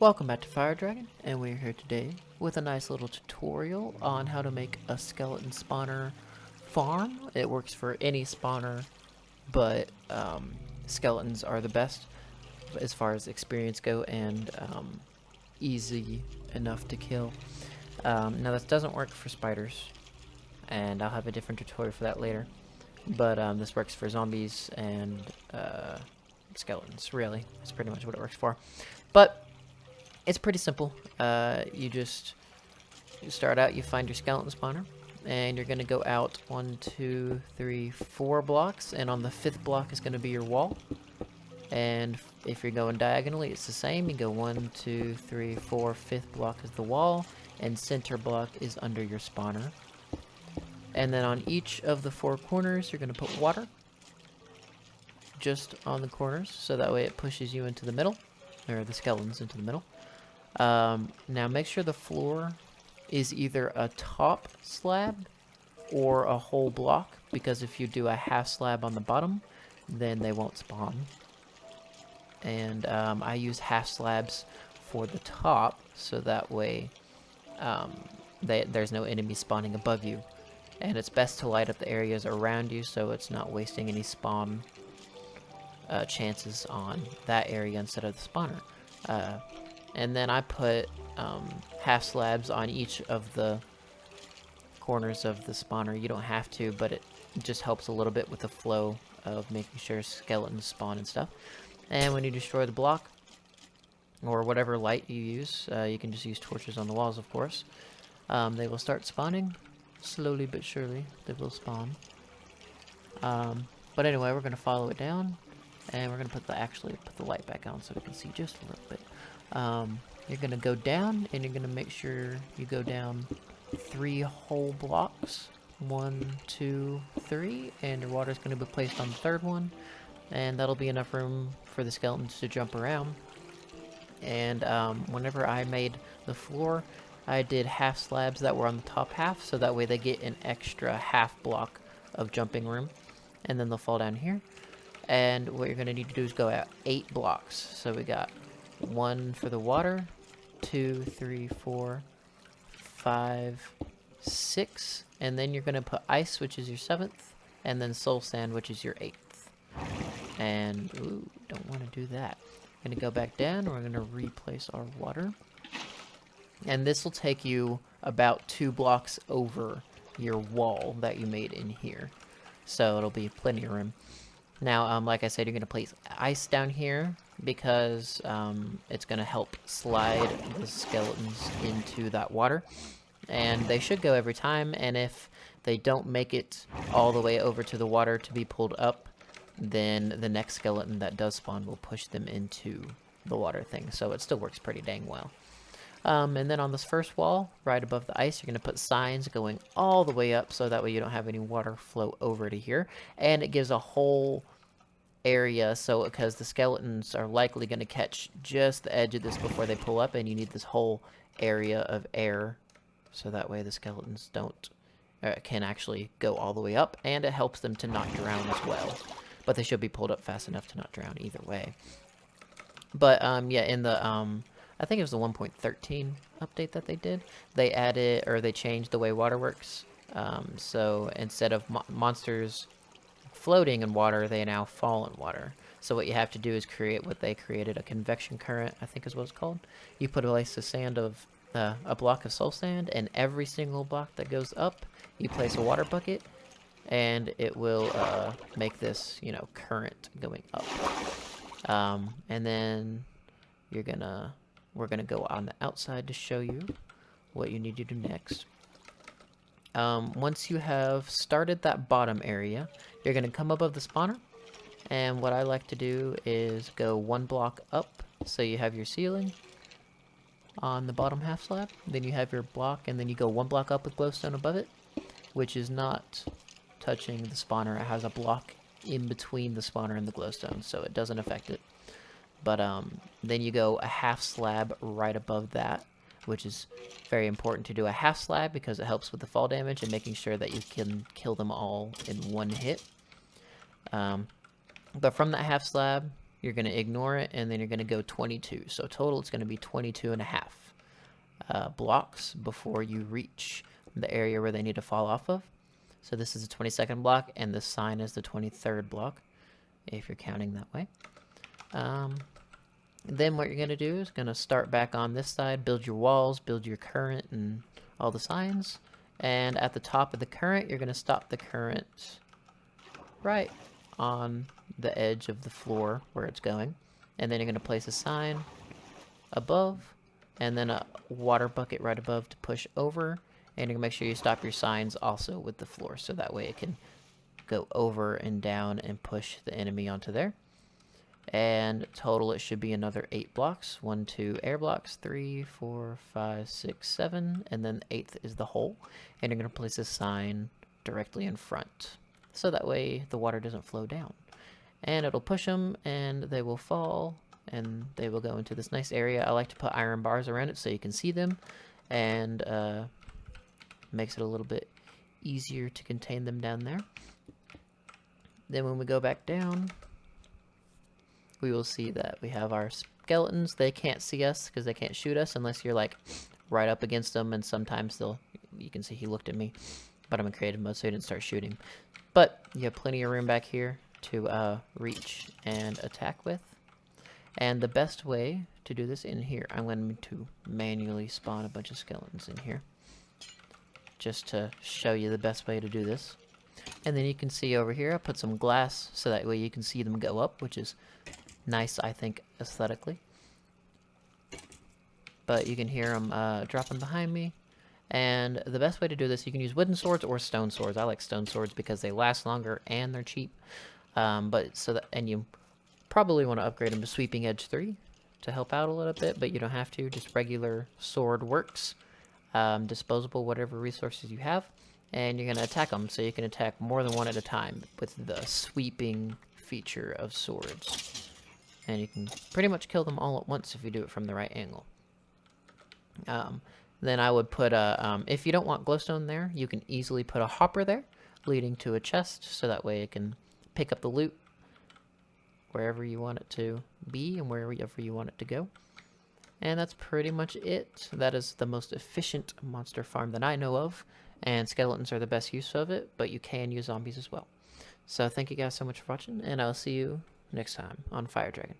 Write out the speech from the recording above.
Welcome back to Fire Dragon, and we're here today with a nice little tutorial on how to make a skeleton spawner farm. It works for any spawner, but skeletons are the best as far as experience go and easy enough to kill. Now this doesn't work for spiders, and I'll have a different tutorial for that later, but this works for zombies and skeletons, really. That's pretty much what it works for. But it's pretty simple. You start out, you find your skeleton spawner, and you're going to go out 1, 2, 3, 4 blocks, and on the 5th block is going to be your wall. And if you're going diagonally, it's the same. You go 1, 2, 3, 4, 5th block is the wall, and center block is under your spawner. And then on each of the 4 corners, you're going to put water just on the corners, so that way it pushes you into the middle, or the skeletons into the middle. Now make sure the floor is either a top slab or a whole block, because if you do a half slab on the bottom, then they won't spawn. And I use half slabs for the top, so that way there's no enemy spawning above you. And it's best to light up the areas around you so it's not wasting any spawn chances on that area instead of the spawner. And then I put half slabs on each of the corners of the spawner. You don't have to, but it just helps a little bit with the flow of making sure skeletons spawn and stuff. And when you destroy the block, or whatever light you use, you can just use torches on the walls, of course. They will start spawning, slowly but surely. They will spawn. But anyway, we're going to follow it down, and we're going to actually put the light back on so we can see just a little bit. You're going to go down, and you're going to make sure you go down 3 whole blocks. 1, 2, 3, and your water is going to be placed on the 3rd one, and that'll be enough room for the skeletons to jump around. And whenever I made the floor, I did half slabs that were on the top half, so that way they get an extra half block of jumping room, and then they'll fall down here. And what you're going to need to do is go out 8 blocks. So we got 1 for the water, 2, 3, 4, 5, 6, and then you're going to put ice, which is your 7th, and then soul sand, which is your 8th. And, ooh, don't want to do that. I'm going to go back down, we're going to replace our water. And this will take you about 2 blocks over your wall that you made in here. So it'll be plenty of room. Now, like I said, you're going to place ice down here because it's going to help slide the skeletons into that water. And they should go every time, and if they don't make it all the way over to the water to be pulled up, then the next skeleton that does spawn will push them into the water thing. So it still works pretty dang well. And then on this first wall, right above the ice, you're going to put signs going all the way up, so that way you don't have any water flow over to here. And it gives a whole area, so because the skeletons are likely going to catch just the edge of this before they pull up, and you need this whole area of air, so that way the skeletons can actually go all the way up, and it helps them to not drown as well. But they should be pulled up fast enough to not drown either way. But yeah, in the I think it was the 1.13 update that they did. They added, or they changed the way water works. So instead of monsters floating in water, they now fall in water. So what you have to do is create what they created, a convection current, I think is what it's called. You put a block of soul sand, and every single block that goes up, you place a water bucket, and it will make this, current going up. And then we're gonna go on the outside to show you what you need to do next. Once you have started that bottom area, you're gonna come above the spawner, and what I like to do is go 1 block up, so you have your ceiling on the bottom half slab, then you have your block, and then you go 1 block up with glowstone above it, which is not touching the spawner. It has a block in between the spawner and the glowstone, so it doesn't affect it. But then you go a half slab right above that, which is very important to do a half slab because it helps with the fall damage and making sure that you can kill them all in 1 hit. But from that half slab, you're going to ignore it, and then you're going to go 22. So total, it's going to be 22 and a half blocks before you reach the area where they need to fall off of. So this is the 22nd block, and this sign is the 23rd block, if you're counting that way. Then what you're going to do is going to start back on this side, build your walls, build your current and all the signs. And at the top of the current, you're going to stop the current right on the edge of the floor where it's going. And then you're going to place a sign above, and then a water bucket right above to push over. And you're going to make sure you stop your signs also with the floor, so that way it can go over and down and push the enemy onto there. And total, it should be another 8 blocks. 1, 2 air blocks, 3, 4, 5, 6, 7, and then the 8th is the hole. And you're going to place a sign directly in front, so that way the water doesn't flow down. And it'll push them, and they will fall, and they will go into this nice area. I like to put iron bars around it so you can see them, and makes it a little bit easier to contain them down there. Then when we go back down, we will see that we have our skeletons. They can't see us because they can't shoot us unless you're like right up against them, and sometimes you can see he looked at me, but I'm in creative mode, so he didn't start shooting. But you have plenty of room back here to reach and attack with. And the best way to do this in here, I'm going to manually spawn a bunch of skeletons in here, just to show you the best way to do this. And then you can see over here, I put some glass so that way you can see them go up, which is nice, I think, aesthetically. But you can hear them dropping behind me. And the best way to do this, you can use wooden swords or stone swords. I like stone swords because they last longer and they're cheap. And you probably want to upgrade them to Sweeping Edge 3 to help out a little bit, but you don't have to. Just regular sword works. Disposable, whatever resources you have. And you're going to attack them, so you can attack more than one at a time with the sweeping feature of swords. And you can pretty much kill them all at once if you do it from the right angle. Then I would put if you don't want glowstone there, you can easily put a hopper there, leading to a chest, so that way it can pick up the loot wherever you want it to be and wherever you want it to go. And that's pretty much it. That is the most efficient monster farm that I know of, and skeletons are the best use of it, but you can use zombies as well. So thank you guys so much for watching, and I'll see you next time on Fire Dragon.